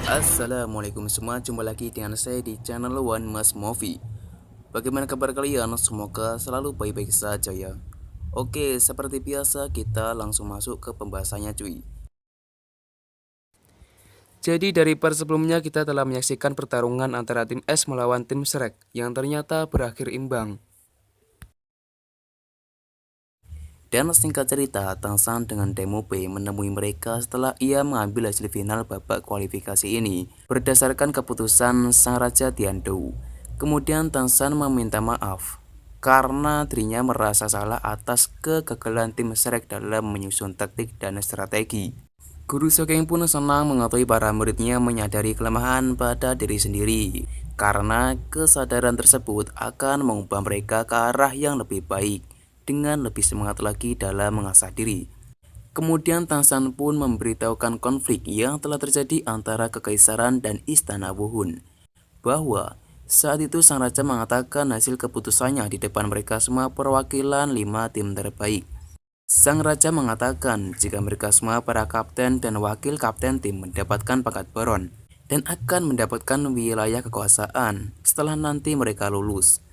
Assalamualaikum semua, jumpa lagi dengan saya di channel One Mas Movie. Bagaimana kabar kalian? Semoga selalu baik-baik saja ya. Oke, seperti biasa kita langsung masuk ke pembahasannya cuy. Jadi dari part sebelumnya kita telah menyaksikan pertarungan antara tim S melawan tim Shrek yang ternyata berakhir imbang. Dan singkat cerita, Tangshan dengan Demope menemui mereka setelah ia mengambil hasil final babak kualifikasi ini berdasarkan keputusan Sang Raja Tiandou. Kemudian Tangshan meminta maaf karena dirinya merasa salah atas kegagalan tim Shrek dalam menyusun taktik dan strategi. Guru Sokeng pun senang mengetahui para muridnya menyadari kelemahan pada diri sendiri, karena kesadaran tersebut akan mengubah mereka ke arah yang lebih baik dengan lebih semangat lagi dalam mengasah diri. Kemudian Tangshan pun memberitahukan konflik yang telah terjadi antara Kekaisaran dan Istana Wuhun, bahwa saat itu Sang Raja mengatakan hasil keputusannya di depan mereka semua perwakilan 5 tim terbaik. Sang Raja mengatakan jika mereka semua para kapten dan wakil kapten tim mendapatkan pangkat baron dan akan mendapatkan wilayah kekuasaan setelah nanti mereka lulus.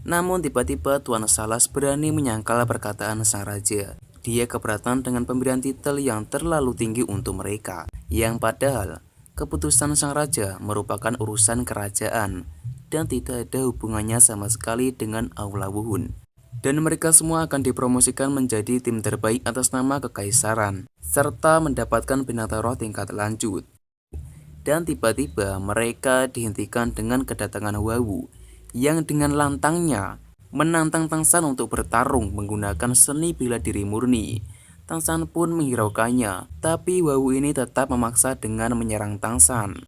Namun tiba-tiba Tuan Salas berani menyangkal perkataan Sang Raja. Dia keberatan dengan pemberian titel yang terlalu tinggi untuk mereka, yang padahal keputusan Sang Raja merupakan urusan kerajaan dan tidak ada hubungannya sama sekali dengan Aula Wuhun. Dan mereka semua akan dipromosikan menjadi tim terbaik atas nama Kekaisaran, serta mendapatkan binatang roh tingkat lanjut. Dan tiba-tiba mereka dihentikan dengan kedatangan Wawu yang dengan lantangnya menantang Tangshan untuk bertarung menggunakan seni bela diri murni. Tangshan pun menghiraukannya, tapi Wawu ini tetap memaksa dengan menyerang Tangshan.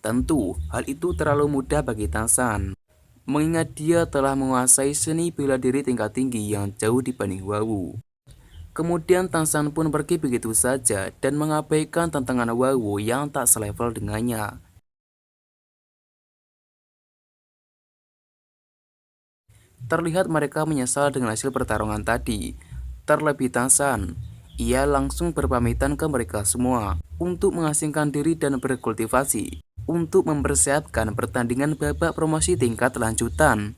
Tentu, hal itu terlalu mudah bagi Tangshan, mengingat dia telah menguasai seni bela diri tingkat tinggi yang jauh dibanding Wawu. Kemudian Tangshan pun pergi begitu saja dan mengabaikan tantangan Wawu yang tak selevel dengannya. Terlihat mereka menyesal dengan hasil pertarungan tadi. Terlebih Tangshan, ia langsung berpamitan ke mereka semua untuk mengasingkan diri dan berkultivasi untuk mempersiapkan pertandingan babak promosi tingkat lanjutan.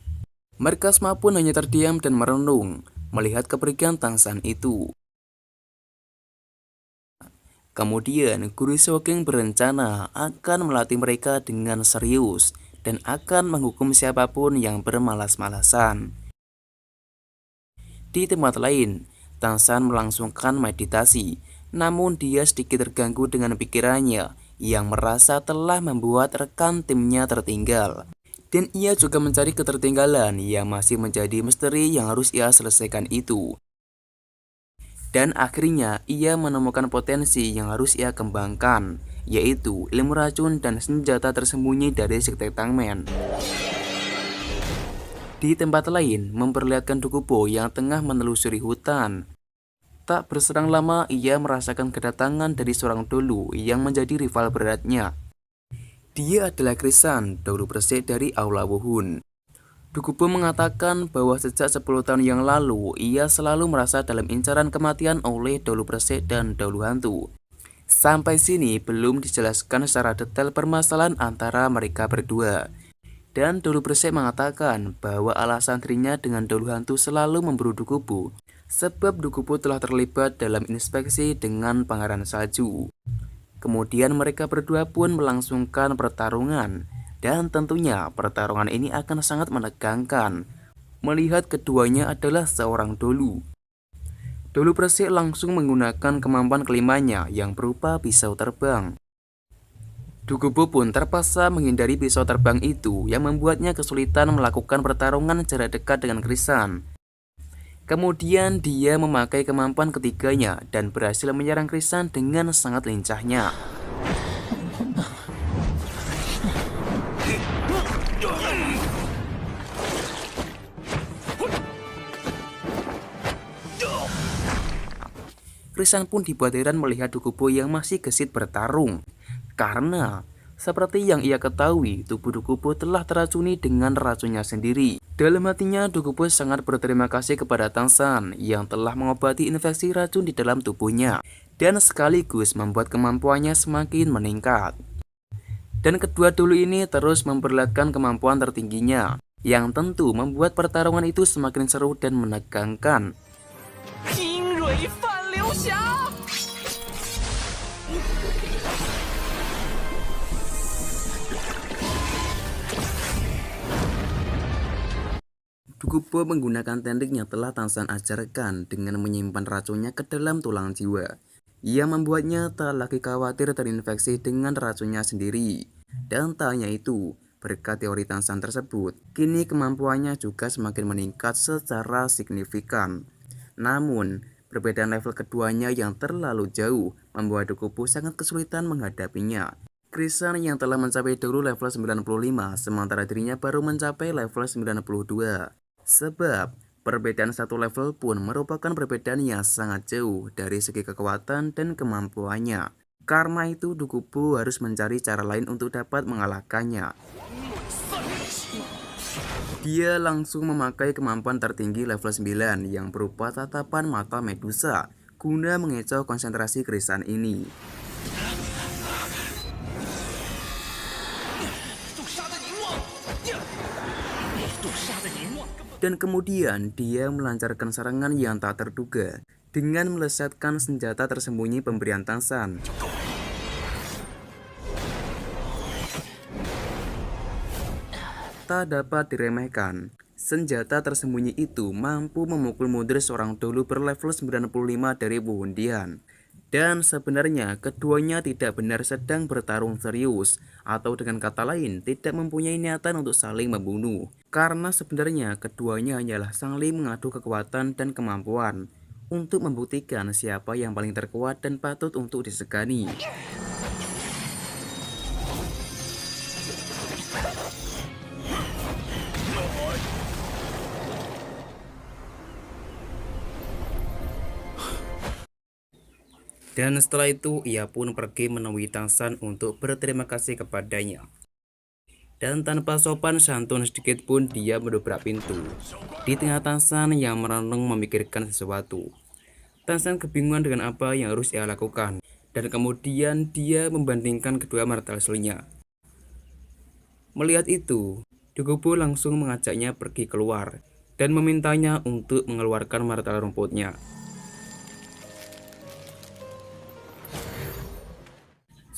Mereka semua pun hanya terdiam dan merenung melihat kepergian Tangshan itu. Kemudian Guru Sokeng berencana akan melatih mereka dengan serius dan akan menghukum siapapun yang bermalas-malasan. Di tempat lain, Tangshan melangsungkan meditasi, namun dia sedikit terganggu dengan pikirannya yang merasa telah membuat rekan timnya tertinggal. Dan ia juga mencari ketertinggalan yang masih menjadi misteri yang harus ia selesaikan itu. Dan akhirnya ia menemukan potensi yang harus ia kembangkan, yaitu ilmu racun dan senjata tersembunyi dari sekte Tangmen. Di tempat lain, memperlihatkan Dokubo yang tengah menelusuri hutan. Tak berserang lama, ia merasakan kedatangan dari seorang dolu yang menjadi rival beratnya. Dia adalah Krisan, dolu persik dari Aula Wuhun. Dokubo mengatakan bahwa sejak 10 tahun yang lalu, ia selalu merasa dalam incaran kematian oleh dolu persik dan dolu hantu. Sampai sini belum dijelaskan secara detail permasalahan antara mereka berdua. Dan dolu persik mengatakan bahwa alasan dirinya dengan dolu hantu selalu memburu Dokubo, sebab Dokubo telah terlibat dalam inspeksi dengan Pangeran Salju. Kemudian mereka berdua pun melangsungkan pertarungan. Dan tentunya pertarungan ini akan sangat menegangkan, melihat keduanya adalah seorang dolu. Dolu persik langsung menggunakan kemampuan kelimanya yang berupa pisau terbang. Dokubo pun terpaksa menghindari pisau terbang itu yang membuatnya kesulitan melakukan pertarungan jarak dekat dengan Krisan. Kemudian dia memakai kemampuan ketiganya dan berhasil menyerang Krisan dengan sangat lincahnya. Krisan pun dibuat heran melihat Dokubo yang masih gesit bertarung, karena Seperti yang ia ketahui, tubuh Dokubo telah teracuni dengan racunnya sendiri. Dalam hatinya, Dokubo sangat berterima kasih kepada Tangsan yang telah mengobati infeksi racun di dalam tubuhnya dan sekaligus membuat kemampuannya semakin meningkat. Dan kedua dulu ini terus memperlihatkan kemampuan tertingginya, yang tentu membuat pertarungan itu semakin seru dan menegangkan. Dokubo menggunakan teknik yang telah Tangsan ajarkan dengan menyimpan racunnya ke dalam tulang jiwa. Ia membuatnya tak lagi khawatir terinfeksi dengan racunnya sendiri. Dan tak hanya itu, berkat teori Tangsan tersebut, kini kemampuannya juga semakin meningkat secara signifikan. Namun, perbedaan level keduanya yang terlalu jauh membuat Dokubo sangat kesulitan menghadapinya. Krisan yang telah mencapai dulu level 95, sementara dirinya baru mencapai level 92. Sebab, perbedaan satu level pun merupakan perbedaan yang sangat jauh dari segi kekuatan dan kemampuannya. Karena itu, Dokubo harus mencari cara lain untuk dapat mengalahkannya. Dia langsung memakai kemampuan tertinggi level 9 yang berupa tatapan mata Medusa guna mengecoh konsentrasi Krisan ini. Dan kemudian dia melancarkan serangan yang tak terduga dengan melesatkan senjata tersembunyi pemberian Tangsan. Tak dapat diremehkan, senjata tersembunyi itu mampu memukul mundur seorang dulu berlevel 95 dari Wu Hundian. Dan sebenarnya keduanya tidak benar sedang bertarung serius, atau dengan kata lain tidak mempunyai niatan untuk saling membunuh. Karena sebenarnya keduanya hanyalah saling mengadu kekuatan dan kemampuan untuk membuktikan siapa yang paling terkuat dan patut untuk disegani. Dan setelah itu ia pun pergi menemui Tangsan untuk berterima kasih kepadanya. Dan tanpa sopan santun sedikit pun dia mendobrak pintu. Di tengah Tangsan yang merenung memikirkan sesuatu. Tangsan kebingungan dengan apa yang harus ia lakukan. Dan kemudian dia membandingkan kedua martel sulnya. Melihat itu, Dokubo langsung mengajaknya pergi keluar dan memintanya untuk mengeluarkan martel rumputnya.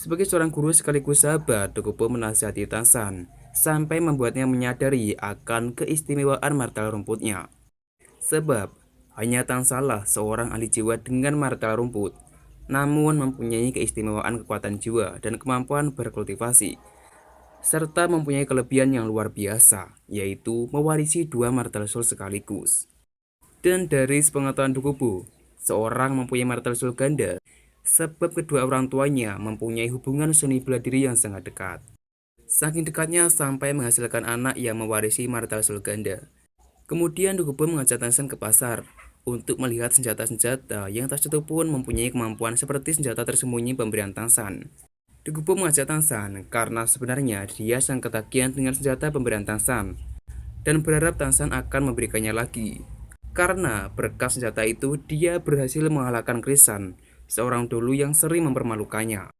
Sebagai seorang guru sekaligus sahabat, Dokubo menasihati Tangsan sampai membuatnya menyadari akan keistimewaan martel rumputnya. Sebab, hanya Tangsanlah seorang ahli jiwa dengan martel rumput, namun mempunyai keistimewaan kekuatan jiwa dan kemampuan berkultivasi, serta mempunyai kelebihan yang luar biasa, yaitu mewarisi dua martel sul sekaligus. Dan dari sepengetahuan Dokubo, seorang mempunyai martel sul ganda, sebab kedua orang tuanya mempunyai hubungan seni bela diri yang sangat dekat. Saking dekatnya sampai menghasilkan anak yang mewarisi martel sul ganda. Kemudian Dokubo mengajak Tangsan ke pasar untuk melihat senjata-senjata yang tak satu pun mempunyai kemampuan seperti senjata tersembunyi pemberian Tangsan. Dokubo mengajak Tangsan karena sebenarnya dia sangat ketagihan dengan senjata pemberian Tangsan dan berharap Tangsan akan memberikannya lagi. Karena berkat senjata itu dia berhasil mengalahkan Krisan, seorang dulu yang sering mempermalukannya.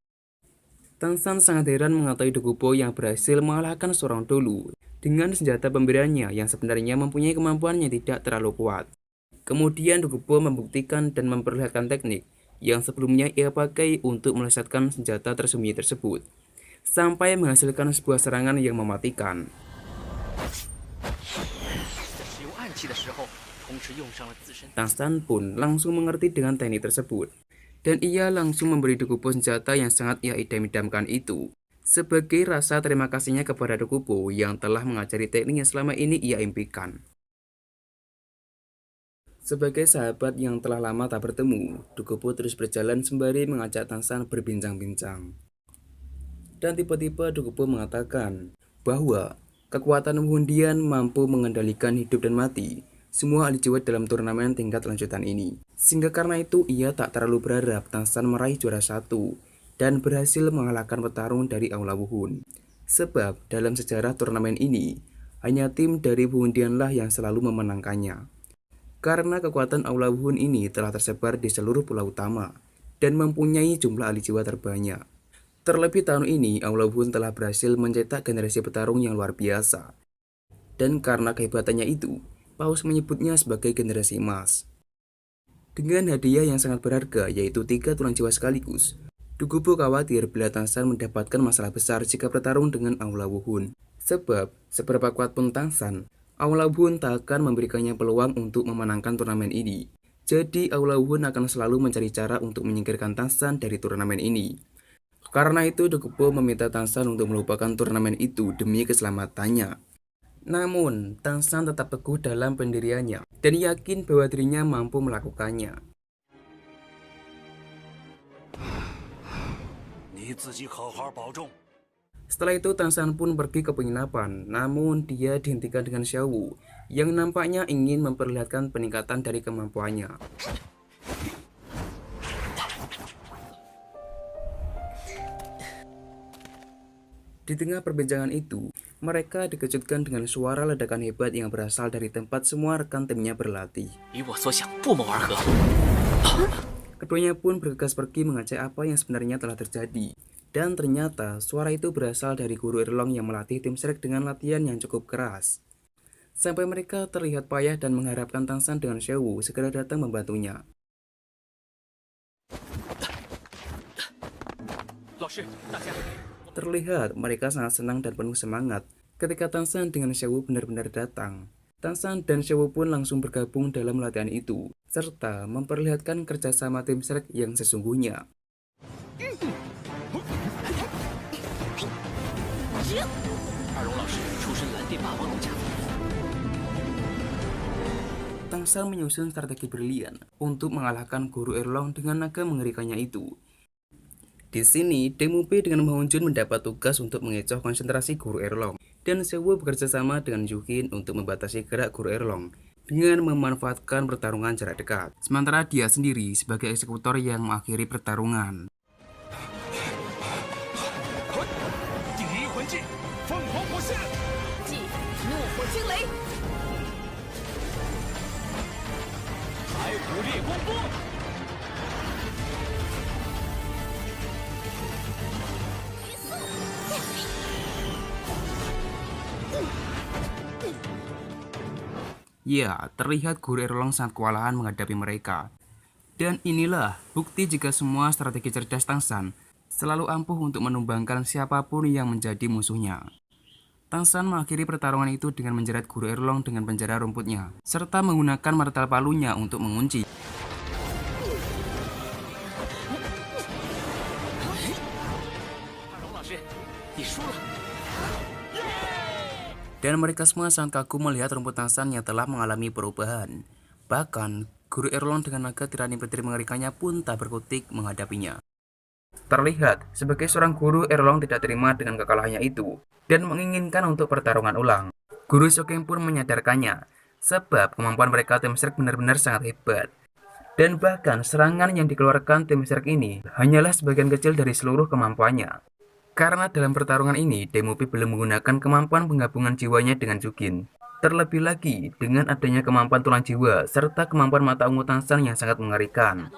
Tangsan sangat heran mengetahui Dokubo yang berhasil mengalahkan seorang dulu dengan senjata pemberiannya yang sebenarnya mempunyai kemampuan yang tidak terlalu kuat. Kemudian Dokubo membuktikan dan memperlihatkan teknik yang sebelumnya ia pakai untuk melesatkan senjata tersembunyi tersebut, sampai menghasilkan sebuah serangan yang mematikan. Tangsan pun langsung mengerti dengan teknik tersebut. Dan ia langsung memberi Dokubo senjata yang sangat ia idam-idamkan itu, sebagai rasa terima kasihnya kepada Dokubo yang telah mengajari teknik yang selama ini ia impikan. Sebagai sahabat yang telah lama tak bertemu, Dokubo terus berjalan sembari mengajak Tangsan berbincang-bincang. Dan tiba-tiba Dokubo mengatakan bahwa kekuatan Hundian mampu mengendalikan hidup dan mati semua ahli jiwa dalam turnamen tingkat lanjutan ini. Sehingga karena itu ia tak terlalu berharap Tangsan meraih juara 1. dan berhasil mengalahkan petarung dari Aula Wuhun. Sebab dalam sejarah turnamen ini, hanya tim dari Wuhundianlah yang selalu memenangkannya. Karena kekuatan Aula Wuhun ini telah tersebar di seluruh pulau utama dan mempunyai jumlah ahli jiwa terbanyak. Terlebih tahun ini, Aula Wuhun telah berhasil mencetak generasi petarung yang luar biasa. Dan karena kehebatannya itu, Paus menyebutnya sebagai generasi emas. Dengan hadiah yang sangat berharga, yaitu 3 tulang jiwa sekaligus, Dugubo khawatir bila Tangsan mendapatkan masalah besar jika bertarung dengan Aula Wuhun. Sebab, seberapa kuat pun Tangsan, Aula Wuhun tak akan memberikannya peluang untuk memenangkan turnamen ini. Jadi, Aula Wuhun akan selalu mencari cara untuk menyingkirkan Tangsan dari turnamen ini. Karena itu, Dugubo meminta Tangsan untuk melupakan turnamen itu demi keselamatannya. Namun, Tangsan tetap teguh dalam pendiriannya dan yakin bahwa dirinya mampu melakukannya. Setelah itu, Tangsan pun pergi ke penginapan, namun dia dihentikan dengan Xiaowu yang nampaknya ingin memperlihatkan peningkatan dari kemampuannya. Di tengah perbincangan itu, mereka dikejutkan dengan suara ledakan hebat yang berasal dari tempat semua rekan timnya berlatih. Keduanya pun bergegas pergi mengecek apa yang sebenarnya telah terjadi. Dan ternyata suara itu berasal dari guru Erlong yang melatih tim Shrek dengan latihan yang cukup keras. Sampai mereka terlihat payah dan mengharapkan Tangsan dengan Xiaowu segera datang membantunya. Terlihat mereka sangat senang dan penuh semangat ketika Tangsan dengan Xiaowu benar-benar datang. Tangsan dan Xiaowu pun langsung bergabung dalam latihan itu, serta memperlihatkan kerjasama tim Shrek yang sesungguhnya. Tangsan menyusun strategi brilian untuk mengalahkan guru Erlong dengan naga mengerikannya itu. Di sini, Deng Mupi dengan Ma Hongjun mendapat tugas untuk mengecoh konsentrasi guru Erlong, dan Xiaowu bekerja sama dengan Yukin untuk membatasi gerak guru Erlong dengan memanfaatkan pertarungan jarak dekat. Sementara dia sendiri sebagai eksekutor yang mengakhiri pertarungan. Ya, terlihat guru Erlong sangat kewalahan menghadapi mereka. Dan inilah bukti jika semua strategi cerdas Tangsan selalu ampuh untuk menumbangkan siapapun yang menjadi musuhnya. Tangsan mengakhiri pertarungan itu dengan menjerat guru Erlong dengan penjara rumputnya, serta menggunakan martel palunya untuk mengunci. Dan mereka semua sangat kagum melihat rumput Tangsan yang telah mengalami perubahan. Bahkan, guru Erlong dengan naga tirani petir mengerikannya pun tak berkutik menghadapinya. Terlihat, sebagai seorang guru, Erlong tidak terima dengan kekalahannya itu, dan menginginkan untuk pertarungan ulang. Guru Shokeng pun menyadarkannya, sebab kemampuan mereka tim Shrek benar-benar sangat hebat. Dan bahkan serangan yang dikeluarkan tim Shrek ini hanyalah sebagian kecil dari seluruh kemampuannya. Karena dalam pertarungan ini, Deng Mupi belum menggunakan kemampuan penggabungan jiwanya dengan Yukin. Terlebih lagi, dengan adanya kemampuan tulang jiwa, serta kemampuan mata ungu Tangsan yang sangat mengerikan.